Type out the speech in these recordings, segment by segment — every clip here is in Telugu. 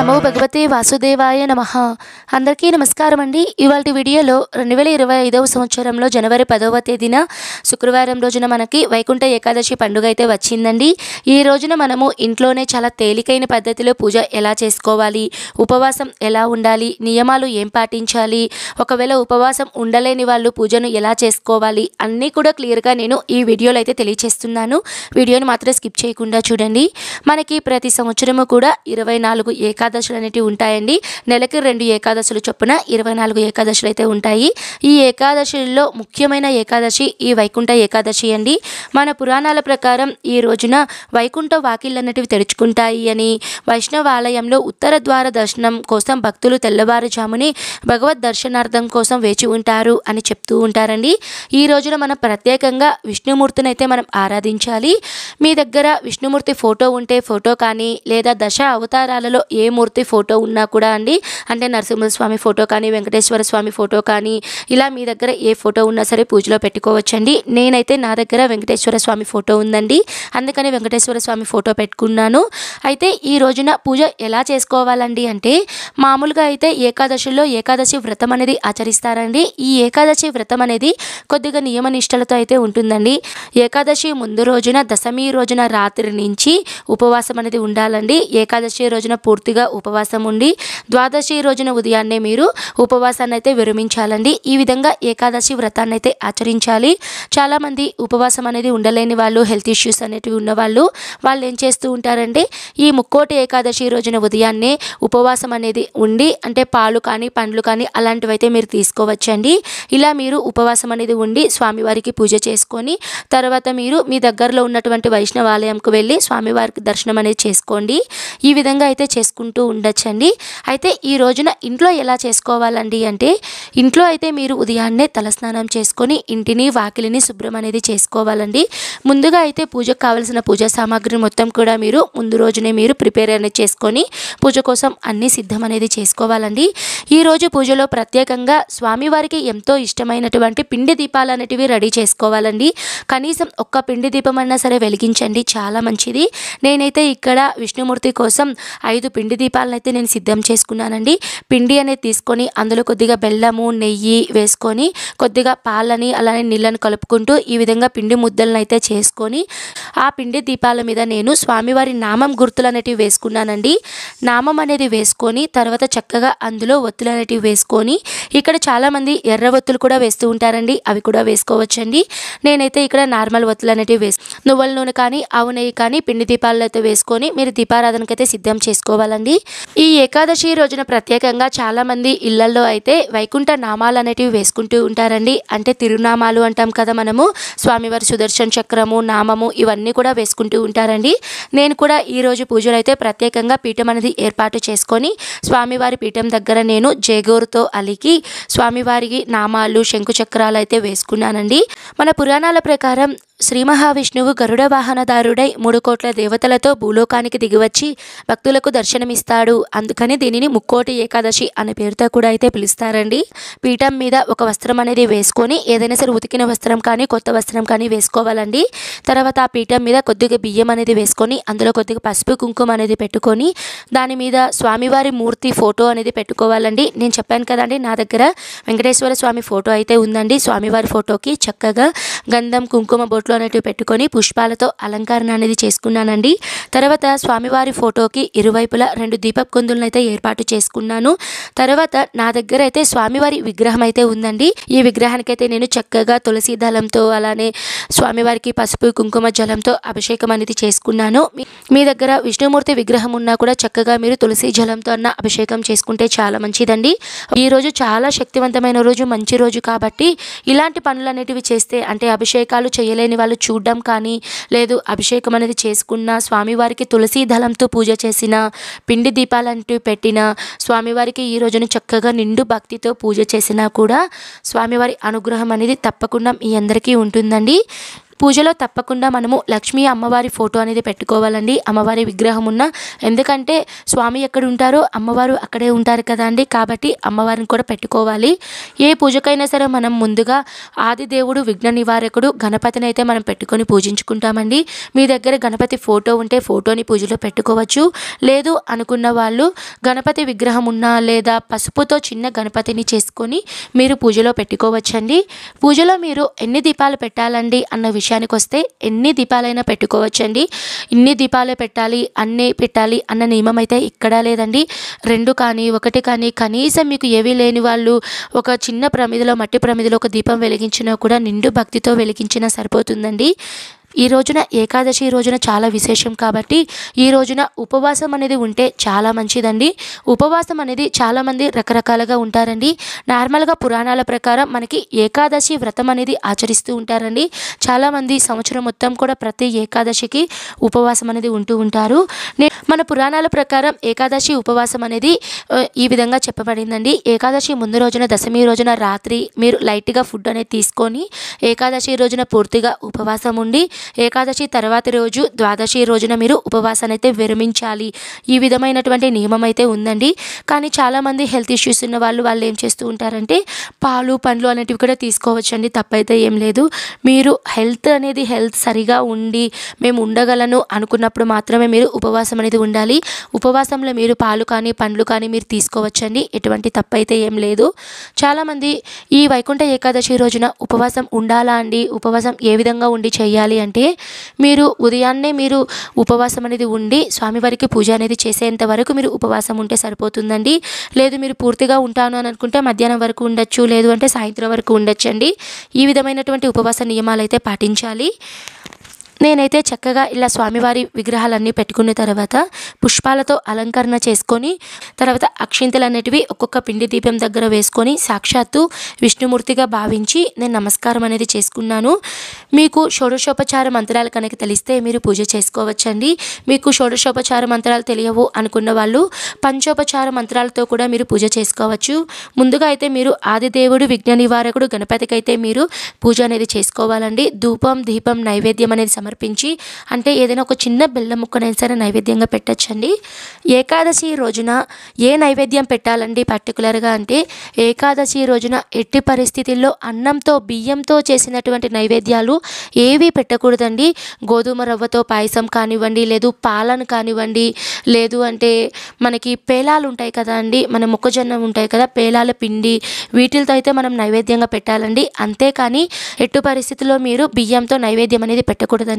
నమో భగవతే వాసుదేవాయ నమః. అందరికీ నమస్కారం అండి. ఇవాల్టి వీడియోలో 2025వ సంవత్సరంలో జనవరి 10వ తేదీన శుక్రవారం రోజున మనకి వైకుంఠ ఏకాదశి పండుగ అయితే వచ్చిందండి. ఈ రోజున మనము ఇంట్లోనే చాలా తేలికైన పద్ధతిలో పూజ ఎలా చేసుకోవాలి, ఉపవాసం ఎలా ఉండాలి, నియమాలు ఏం పాటించాలి, ఒకవేళ ఉపవాసం ఉండలేని వాళ్ళు పూజను ఎలా చేసుకోవాలి అన్నీ కూడా క్లియర్గా నేను ఈ వీడియోలో అయితే తెలియజేస్తున్నాను. వీడియోని మాత్రం స్కిప్ చేయకుండా చూడండి. మనకి ప్రతి సంవత్సరము కూడా 24 ఏకాదశులు అనేటివి ఉంటాయండి. నెలకి 2 ఏకాదశులు చొప్పున 24 ఏకాదశులు అయితే ఉంటాయి. ఈ ఏకాదశుల్లో ముఖ్యమైన ఏకాదశి ఈ వైకుంఠ ఏకాదశి అండి. మన పురాణాల ప్రకారం ఈ రోజున వైకుంఠ వాకిళ్ళు అనేటివి తెరుచుకుంటాయి అని, వైష్ణవాలయంలో ఉత్తర ద్వార దర్శనం కోసం భక్తులు తెల్లవారుజాముని భగవద్ దర్శనార్థం కోసం వేచి ఉంటారు అని చెప్తూ ఉంటారండి. ఈ రోజున మనం ప్రత్యేకంగా విష్ణుమూర్తిని అయితే మనం ఆరాధించాలి. మీ దగ్గర విష్ణుమూర్తి ఫోటో ఉంటే ఫోటో కానీ, లేదా దశ అవతారాలలో ఏ మూర్తి ఫోటో ఉన్నా కూడా అండి, అంటే నరసింహస్వామి ఫోటో కానీ, వెంకటేశ్వర స్వామి ఫోటో కానీ, ఇలా మీ దగ్గర ఏ ఫోటో ఉన్నా సరే పూజలో పెట్టుకోవచ్చండి. నేనైతే నా దగ్గర వెంకటేశ్వర స్వామి ఫోటో ఉందండి, అందుకని వెంకటేశ్వర స్వామి ఫోటో పెట్టుకున్నాను. అయితే ఈ రోజున పూజ ఎలా చేసుకోవాలండి అంటే, మామూలుగా అయితే ఏకాదశిలో ఏకాదశి వ్రతం అనేది ఆచరిస్తారండి. ఈ ఏకాదశి వ్రతం అనేది కొద్దిగా నియమనిష్టలతో అయితే ఉంటుందండి. ఏకాదశి ముందు రోజున దశమి రోజున రాత్రి నుంచి ఉపవాసం అనేది ఉండాలండి. ఏకాదశి రోజున పూర్తిగా ఉపవాసం ఉండి ద్వాదశి రోజున ఉదయాన్నే మీరు ఉపవాసాన్ని అయితే విరమించాలండి. ఈ విధంగా ఏకాదశి వ్రతాన్ని అయితే ఆచరించాలి. చాలామంది ఉపవాసం అనేది ఉండలేని వాళ్ళు, హెల్త్ ఇష్యూస్ అనేటివి ఉన్నవాళ్ళు, వాళ్ళు ఏం చేస్తూ ఉంటారంటే ఈ ముక్కోటి ఏకాదశి రోజున ఉదయాన్నే ఉపవాసం అనేది ఉండి, అంటే పాలు కానీ పండ్లు కానీ అలాంటివి అయితే మీరు తీసుకోవచ్చండి. ఇలా మీరు ఉపవాసం అనేది ఉండి స్వామివారికి పూజ చేసుకొని తర్వాత మీరు మీ దగ్గరలో ఉన్నటువంటి వైష్ణవాలయంకు వెళ్ళి స్వామివారికి దర్శనం అనేది చేసుకోండి. ఈ విధంగా అయితే చేసుకుంటూ ఉండొచ్చండి. అయితే ఈ రోజున ఇంట్లో ఎలా చేసుకోవాలండి అంటే, ఇంట్లో అయితే మీరు ఉదయాన్నే తలస్నానం చేసుకొని ఇంటిని వాకిలిని శుభ్రం అనేది చేసుకోవాలండి. ముందుగా అయితే పూజకు కావలసిన పూజా సామాగ్రి మొత్తం కూడా మీరు ముందు రోజునే మీరు ప్రిపేర్ అనేది చేసుకొని పూజ కోసం అన్నీ సిద్ధం అనేది చేసుకోవాలండి. ఈరోజు పూజలో ప్రత్యేకంగా స్వామివారికి ఎంతో ఇష్టమైనటువంటి పిండి దీపాలు అనేటివి రెడీ చేసుకోవాలండి. కనీసం ఒక్క పిండి దీపం అన్నా సరే వెలిగించండి, చాలా మంచిది. నేనైతే ఇక్కడ విష్ణుమూర్తి కోసం 5 పిండి దీపాలను అయితే నేను సిద్ధం చేసుకున్నానండి. పిండి అనేది తీసుకొని అందులో కొద్దిగా బెల్లము, నెయ్యి వేసుకొని కొద్దిగా పాలని అలానే నీళ్ళని కలుపుకుంటూ ఈ విధంగా పిండి ముద్దలను అయితే చేసుకొని ఆ పిండి దీపాల మీద నేను స్వామివారి నామం గుర్తులు అనేటివి వేసుకున్నానండి. నామం అనేది వేసుకొని తర్వాత చక్కగా అందులో ఒత్తులు అనేటివి వేసుకొని, ఇక్కడ చాలామంది ఎర్ర ఒత్తులు కూడా వేస్తూ ఉంటారండి, అవి కూడా వేసుకోవచ్చండి. నేనైతే ఇక్కడ నార్మల్ ఒత్తులు అనేటివి నువ్వుల నూనె కానీ ఆవు నెయ్యి కానీ పిండి దీపాలలో అయితే వేసుకొని మీరు దీపారాధనకైతే సిద్ధం చేసుకోవాలండి. ఈ ఏకాదశి రోజున ప్రత్యేకంగా చాలామంది ఇళ్లలో అయితే వైకుంఠ నామాలు అనేటివి వేసుకుంటూ ఉంటారండి. అంటే తిరునామాలు అంటాం కదా మనము, స్వామివారి సుదర్శన చక్రము, నామము ఇవన్నీ కూడా వేసుకుంటూ ఉంటారండి. నేను కూడా ఈరోజు పూజలు అయితే ప్రత్యేకంగా పీఠం అనేది ఏర్పాటు చేసుకొని స్వామివారి పీఠం దగ్గర నేను జేగోరుతో అలికి స్వామివారికి నామాలు, శంకు చక్రాలు అయితే వేసుకున్నానండి. మన పురాణాల ప్రకారం శ్రీ మహావిష్ణువు గరుడ వాహనదారుడై 3 కోట్ల దేవతలతో భూలోకానికి దిగివచ్చి భక్తులకు దర్శనమిస్తాడు. అందుకని దీనిని ముక్కోటి ఏకాదశి అనే పేరుతో కూడా అయితే పిలుస్తారండి. పీఠం మీద ఒక వస్త్రం అనేది వేసుకొని, ఏదైనా సరే ఉతికిన వస్త్రం కానీ కొత్త వస్త్రం కానీ వేసుకోవాలండి. తర్వాత ఆ పీఠం మీద కొద్దిగా బియ్యం అనేది వేసుకొని అందులో కొద్దిగా పసుపు కుంకుమ అనేది పెట్టుకొని దాని మీద స్వామివారి మూర్తి ఫోటో అనేది పెట్టుకోవాలండి. నేను చెప్పాను కదండి, నా దగ్గర వెంకటేశ్వర స్వామి ఫోటో అయితే ఉందండి. స్వామివారి ఫోటోకి చక్కగా గంధం కుంకుమ బొట్లు అనేటివి పెట్టుకొని పుష్పాలతో అలంకరణ అనేది చేసుకున్నానండి. తర్వాత స్వామివారి ఫోటోకి ఇరువైపులా 2 దీపపు కుందులను అయితే ఏర్పాటు చేసుకున్నాను. తర్వాత నా దగ్గర అయితే స్వామివారి విగ్రహం అయితే ఉందండి. ఈ విగ్రహానికి అయితే నేను చక్కగా తులసి దళంతో అలానే స్వామివారికి పసుపు కుంకుమ జలంతో అభిషేకం అనేది చేసుకున్నాను. మీ దగ్గర విష్ణుమూర్తి విగ్రహం ఉన్నా కూడా చక్కగా మీరు తులసి జలంతో అన్న అభిషేకం చేసుకుంటే చాలా మంచిదండి. ఈ రోజు చాలా శక్తివంతమైన రోజు, మంచి రోజు కాబట్టి ఇలాంటి పనులు అనేటివి చేస్తే, అంటే అభిషేకాలు చేయలేని వాళ్ళు చూడడం కానీ, లేదు అభిషేకం అనేది చేసుకున్న, స్వామివారికి తులసి దళంతో పూజ చేసిన, పిండి దీపాలంటూ పెట్టిన, స్వామివారికి ఈ రోజున చక్కగా నిండు భక్తితో పూజ చేసినా కూడా స్వామివారి అనుగ్రహం అనేది తప్పకుండా మీ అందరికీ ఉంటుందండి. పూజలో తప్పకుండా మనము లక్ష్మీ అమ్మవారి ఫోటో అనేది పెట్టుకోవాలండి, అమ్మవారి విగ్రహం ఉన్న. ఎందుకంటే స్వామి ఎక్కడ ఉంటారో అమ్మవారు అక్కడే ఉంటారు కదా అండి, కాబట్టి అమ్మవారిని కూడా పెట్టుకోవాలి. ఏ పూజకైనా సరే మనం ముందుగా ఆదిదేవుడు, విఘ్న నివారకుడు గణపతిని అయితే మనం పెట్టుకొని పూజించుకుంటామండి. మీ దగ్గర గణపతి ఫోటో ఉంటే ఫోటోని పూజలో పెట్టుకోవచ్చు. లేదు అనుకున్న వాళ్ళు గణపతి విగ్రహం ఉన్నా లేదా పసుపుతో చిన్న గణపతిని చేసుకొని మీరు పూజలో పెట్టుకోవచ్చండి. పూజలో మీరు ఎన్ని దీపాలు పెట్టాలండి అన్న విషయానికి వస్తే ఎన్ని దీపాలైనా పెట్టుకోవచ్చండి. ఇన్ని దీపాలే పెట్టాలి, అన్నీ పెట్టాలి అన్న నియమం అయితే ఇక్కడ లేదండి. 2 కానీ 1 కానీ కనీసం మీకు ఏవీ లేని వాళ్ళు ఒక చిన్న ప్రమిదలో, మట్టి ప్రమిదలో ఒక దీపం వెలిగించినా కూడా నిండు భక్తితో వెలిగించినా సరిపోతుందండి. ఈ రోజున ఏకాదశి రోజున చాలా విశేషం కాబట్టి ఈ రోజున ఉపవాసం అనేది ఉంటే చాలా మంచిదండి. ఉపవాసం అనేది చాలామంది రకరకాలుగా ఉంటారండి. నార్మల్గా పురాణాల ప్రకారం మనకి ఏకాదశి వ్రతం అనేది ఆచరిస్తూ ఉంటారండి. చాలామంది సంవత్సరం మొత్తం కూడా ప్రతి ఏకాదశికి ఉపవాసం అనేది ఉంటూ ఉంటారు. మన పురాణాల ప్రకారం ఏకాదశి ఉపవాసం అనేది ఈ విధంగా చెప్పబడిందండి. ఏకాదశి ముందు రోజున, దశమి రోజున రాత్రి మీరు లైట్గా ఫుడ్ అనేది తీసుకొని ఏకాదశి రోజున పూర్తిగా ఉపవాసం ఉండి ఏకాదశి తర్వాతి రోజు ద్వాదశి రోజున మీరు ఉపవాసాన్ని అయితే విరమించాలి. ఈ విధమైనటువంటి నియమం అయితే ఉందండి. కానీ చాలామంది హెల్త్ ఇష్యూస్ ఉన్న వాళ్ళు ఏం చేస్తూ ఉంటారంటే పాలు, పండ్లు అనేటివి కూడా తీసుకోవచ్చండి, తప్పైతే ఏం లేదు. మీరు హెల్త్ సరిగా ఉండి మేము ఉండగలను అనుకున్నప్పుడు మాత్రమే మీరు ఉపవాసం అనేది ఉండాలి. ఉపవాసంలో మీరు పాలు కానీ పండ్లు కానీ మీరు తీసుకోవచ్చండి, ఎటువంటి తప్పైతే ఏం లేదు. చాలామంది ఈ వైకుంఠ ఏకాదశి రోజున ఉపవాసం ఉండాలా అండి, ఉపవాసం ఏ విధంగా ఉండి చేయాలి అంటే మీరు ఉదయాన్నే మీరు ఉపవాసం అనేది ఉండి స్వామివారికి పూజ అనేది చేసేంత వరకు మీరు ఉపవాసం ఉంటే సరిపోతుందండి. లేదు మీరు పూర్తిగా ఉంటాను అని అనుకుంటే మధ్యాహ్నం వరకు ఉండొచ్చు, లేదు అంటే సాయంత్రం వరకు ఉండొచ్చండి. ఈ విధమైనటువంటి ఉపవాస నియమాలు అయితే పాటించాలి. నేనైతే చక్కగా ఇలా స్వామివారి విగ్రహాలన్నీ పెట్టుకున్న తర్వాత పుష్పాలతో అలంకరణ చేసుకొని తర్వాత అక్షింతలు అనేటివి ఒక్కొక్క పిండి దీపం దగ్గర వేసుకొని సాక్షాత్తు విష్ణుమూర్తిగా భావించి నేను నమస్కారం అనేది చేసుకున్నాను. మీకు షోడశోపచార మంత్రాలు కనుక తెలిస్తే మీరు పూజ చేసుకోవచ్చండి. మీకు షోడశోపచార మంత్రాలు తెలియవు అనుకున్న వాళ్ళు పంచోపచార మంత్రాలతో కూడా మీరు పూజ చేసుకోవచ్చు. ముందుగా అయితే మీరు ఆదిదేవుడు, విఘ్న నివారకుడు గణపతికి అయితే మీరు పూజ అనేది చేసుకోవాలండి. ధూపం, దీపం, నైవేద్యం అనేది సమర్పించి, అంటే ఏదైనా ఒక చిన్న బెల్లం ముక్కనైనా సరే నైవేద్యంగా పెట్టచ్చండి. ఏకాదశి రోజున ఏ నైవేద్యం పెట్టాలండి పర్టికులర్గా అంటే ఏకాదశి రోజున ఎట్టి పరిస్థితుల్లో అన్నంతో, బియ్యంతో చేసినటువంటి నైవేద్యాలు ఏవి పెట్టకూడదండి. గోధుమ రవ్వతో పాయసం కానివ్వండి, లేదు పాలను కానివ్వండి, లేదు అంటే మనకి పేలాలు ఉంటాయి కదా అండి, మన మొక్కజొన్న ఉంటాయి కదా, పేలాల పిండి, వీటితో అయితే మనం నైవేద్యంగా పెట్టాలండి. అంతేకాని ఎట్టు పరిస్థితుల్లో మీరు బియ్యంతో నైవేద్యం అనేది పెట్టకూడదండి.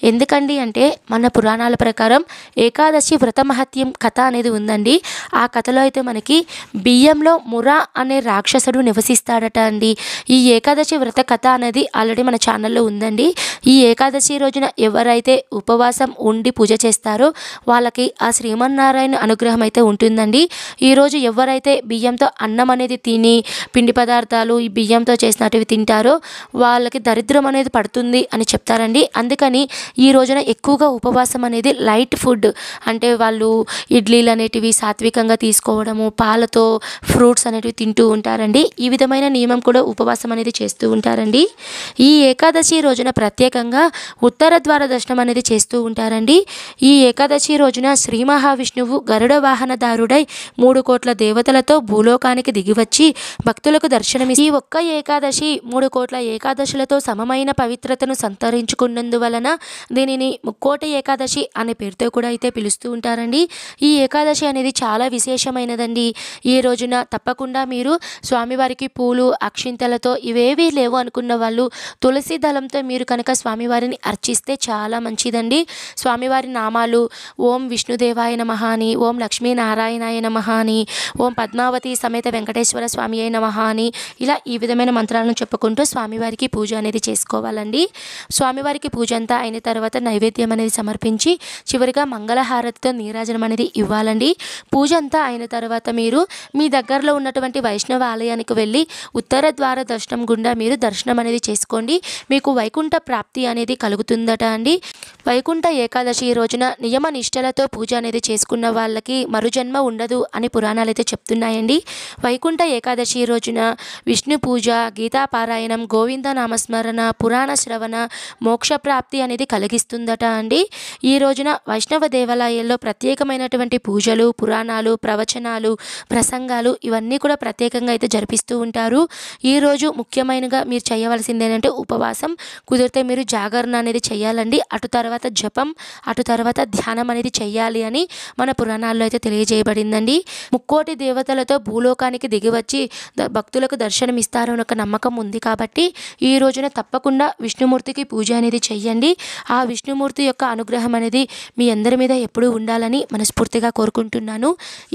ఎందుకండి అంటే మన పురాణాల ప్రకారం ఏకాదశి వ్రత మహత్యం కథ అనేది ఉందండి. ఆ కథలో అయితే మనకి బియ్యంలో మురా అనే రాక్షసుడు నివసిస్తాడట అండి. ఈ ఏకాదశి వ్రత కథ అనేది ఆల్రెడీ మన ఛానల్లో ఉందండి. ఈ ఏకాదశి రోజున ఎవరైతే ఉపవాసం ఉండి పూజ చేస్తారో వాళ్ళకి ఆ శ్రీమన్నారాయణ అనుగ్రహం అయితే ఉంటుందండి. ఈరోజు ఎవరైతే బియ్యంతో అన్నం అనేది తిని పిండి పదార్థాలు ఈ బియ్యంతో చేసినటివి తింటారో వాళ్ళకి దరిద్రం అనేది పడుతుంది అని చెప్తారండి. అందుకని ఈ రోజున ఎక్కువగా ఉపవాసం అనేది లైట్ ఫుడ్, అంటే వాళ్ళు ఇడ్లీలు అనేటివి సాత్వికంగా తీసుకోవడము, పాలతో ఫ్రూట్స్ అనేటివి తింటూ ఉంటారండి. ఈ విధమైన నియమం కూడా ఉపవాసం అనేది చేస్తూ ఉంటారండి. ఈ ఏకాదశి రోజున ప్రత్యేకంగా ఉత్తర ద్వార దర్శనం అనేది చేస్తూ ఉంటారండి. ఈ ఏకాదశి రోజున శ్రీ మహావిష్ణువు గరుడ వాహనదారుడై 3 కోట్ల దేవతలతో భూలోకానికి దిగివచ్చి భక్తులకు దర్శనమిచ్చి ఈ ఒక్క ఏకాదశి 3 కోట్ల ఏకాదశులతో సమమైన పవిత్రతను సంతరించుకున్నందువలన దీనిని ముక్కోటి ఏకాదశి అనే పేరుతో కూడా అయితే పిలుస్తూ ఉంటారండి. ఈ ఏకాదశి అనేది చాలా విశేషమైనదండి. ఈ రోజున తప్పకుండా మీరు స్వామివారికి పూలు, అక్షింతలతో ఇవేవీ లేవు అనుకున్న వాళ్ళు తులసి దళంతో మీరు కనుక స్వామివారిని అర్చిస్తే చాలా మంచిదండి. స్వామివారి నామాలు ఓం విష్ణుదేవాయ నమః అని, ఓం లక్ష్మీనారాయణాయ నమః అని, ఓం పద్మావతి సమేత వెంకటేశ్వర స్వామి అయి నమః అని ఇలా ఈ విధమైన మంత్రాలను చెప్పుకుంటూ స్వామివారికి పూజ అనేది చేసుకోవాలండి. స్వామివారికి పూజ అంతా అయిన తర్వాత నైవేద్యం అనేది సమర్పించి చివరిగా మంగళహారతితో నీరాజనం అనేది ఇవ్వాలండి. పూజ అంతా అయిన తర్వాత మీరు మీ దగ్గరలో ఉన్నటువంటి వైష్ణవ ఆలయానికి వెళ్ళి ఉత్తర ద్వార దర్శనం గుండా మీరు దర్శనం అనేది చేసుకోండి. మీకు వైకుంఠ ప్రాప్తి అనేది కలుగుతుందట అండి. వైకుంఠ ఏకాదశి రోజున నియమ నిష్టలతో పూజ అనేది చేసుకున్న వాళ్ళకి మరుజన్మ ఉండదు అని పురాణాలు అయితే చెప్తున్నాయండి. వైకుంఠ ఏకాదశి రోజున విష్ణు పూజ, గీతాపారాయణం, గోవింద నామస్మరణ, పురాణ శ్రవణ, మోక్షప్రాప్తి అనేది కలిగిస్తుందట అండి. ఈ రోజున వైష్ణవ దేవాలయాల్లో ప్రత్యేకమైనటువంటి పూజలు, పురాణాలు, ప్రవచనాలు, ప్రసంగాలు ఇవన్నీ కూడా ప్రత్యేకంగా అయితే జరిపిస్తూ ఉంటారు. ఈరోజు ముఖ్యమైనగా మీరు చేయవలసింది ఏంటంటే ఉపవాసం, కుదిరితే మీరు జాగరణ అనేది చేయాలండి. అటు తర్వాత జపం, అటు తర్వాత ధ్యానం అనేది చేయాలి అని మన పురాణాల్లో అయితే తెలియజేయబడిందండి. ముక్కోటి దేవతలతో భూలోకానికి దిగివచ్చి భక్తులకు దర్శనం ఇస్తారు అని ఒక నమ్మకం ఉంది కాబట్టి ఈ రోజున తప్పకుండా విష్ణుమూర్తికి పూజ అనేది చెయ్యండి. ఆ విష్ణుమూర్తి యొక్క అనుగ్రహం అనేది మీ అందరి మీద ఎప్పుడూ ఉండాలని మనస్ఫూర్తిగా కోరుకుంటున్నాను.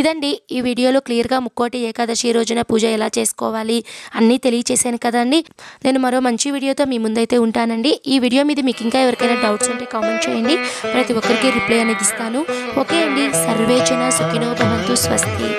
ఇదండి ఈ వీడియోలో క్లియర్గా ముక్కోటి ఏకాదశి రోజున పూజ ఎలా చేసుకోవాలి అన్నీ తెలియచేశాను కదండి. నేను మరో మంచి వీడియోతో మీ ముందైతే ఉంటానండి. ఈ వీడియో మీద మీకు ఇంకా ఎవరికైనా డౌట్స్ ఉంటే కామెంట్ చేయండి. ప్రతి ఒక్కరికి రిప్లై అనేది ఇస్తాను. ఓకే అండి. సర్వే జన సుఖినో భవంతు. స్వస్తి.